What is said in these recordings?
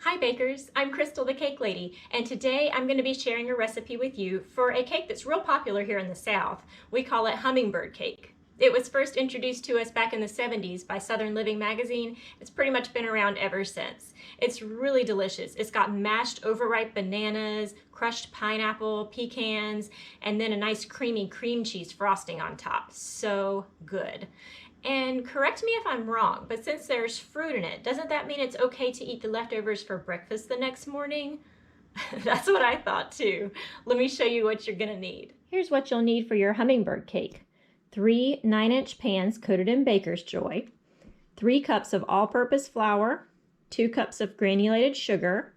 Hi bakers, I'm Crystal the Cake Lady, and today I'm going to be sharing a recipe with you for a cake that's real popular here in the South. We call it Hummingbird cake. It was first introduced to us back in the 70s by Southern Living magazine. It's pretty much been around ever since. It's really delicious. It's got mashed overripe bananas, crushed pineapple, pecans, and then a nice creamy cream cheese frosting on top. So good. And correct me if I'm wrong, but since there's fruit in it, doesn't that mean it's okay to eat the leftovers for breakfast the next morning? That's what I thought too. Let me show you what you're gonna need. Here's what you'll need for your hummingbird cake. 3 9-inch pans coated in baker's joy, 3 cups of all-purpose flour, 2 cups of granulated sugar,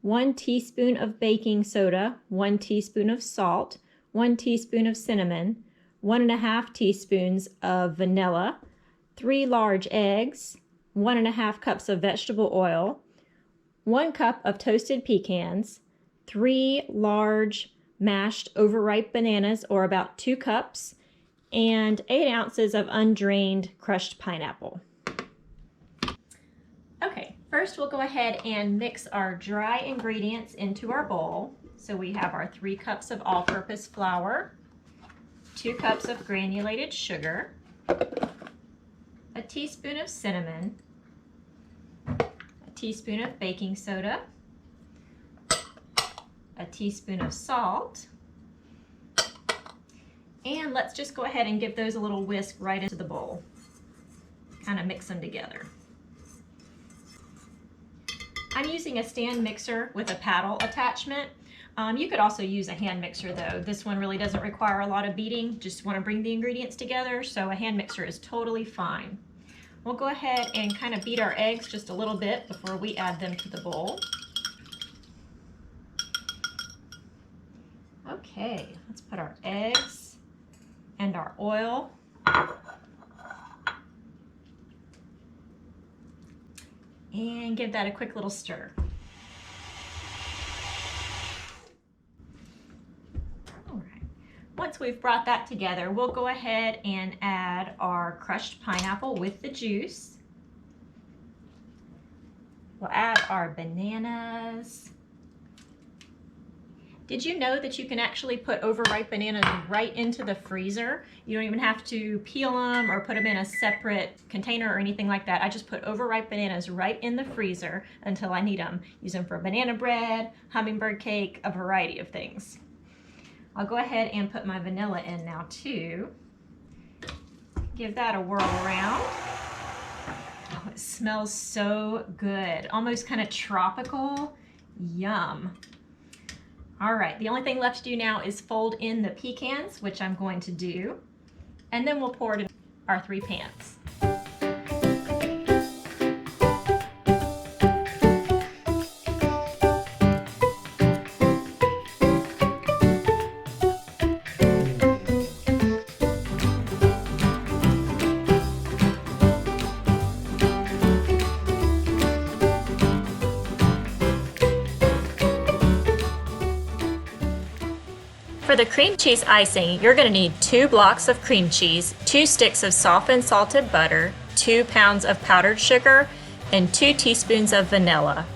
1 teaspoon of baking soda, 1 teaspoon of salt, 1 teaspoon of cinnamon, 1½ teaspoons of vanilla, 3 large eggs, 1½ cups of vegetable oil, 1 cup of toasted pecans, 3 large mashed overripe bananas, or about 2 cups, and 8 ounces of undrained crushed pineapple. Okay, first we'll go ahead and mix our dry ingredients into our bowl. So we have our 3 cups of all-purpose flour, 2 cups of granulated sugar, a teaspoon of cinnamon, a teaspoon of baking soda, a teaspoon of salt, and let's just go ahead and give those a little whisk right into the bowl. Kind of mix them together. I'm using a stand mixer with a paddle attachment. You could also use a hand mixer though. This one really doesn't require a lot of beating, just want to bring the ingredients together, so a hand mixer is totally fine. We'll go ahead and kind of beat our eggs just a little bit before we add them to the bowl. Okay, let's put our eggs and our oil and give that a quick little stir. Once we've brought that together, we'll go ahead and add our crushed pineapple with the juice. We'll add our bananas. Did you know that you can actually put overripe bananas right into the freezer? You don't even have to peel them or put them in a separate container or anything like that. I just put overripe bananas right in the freezer until I need them. Use them for banana bread, hummingbird cake, a variety of things. I'll go ahead and put my vanilla in now too. Give that a whirl around. Oh, it smells so good. Almost kind of tropical. Yum. All right, the only thing left to do now is fold in the pecans, which I'm going to do, and then we'll pour it in our 3 pans. For the cream cheese icing, you're going to need 2 blocks of cream cheese, 2 sticks of softened salted butter, 2 pounds of powdered sugar, and 2 teaspoons of vanilla.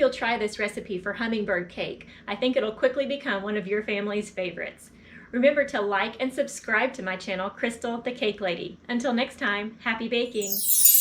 you'll try this recipe for hummingbird cake. I think it'll quickly become one of your family's favorites. Remember to like and subscribe to my channel, Crystal the Cake Lady. Until next time, happy baking!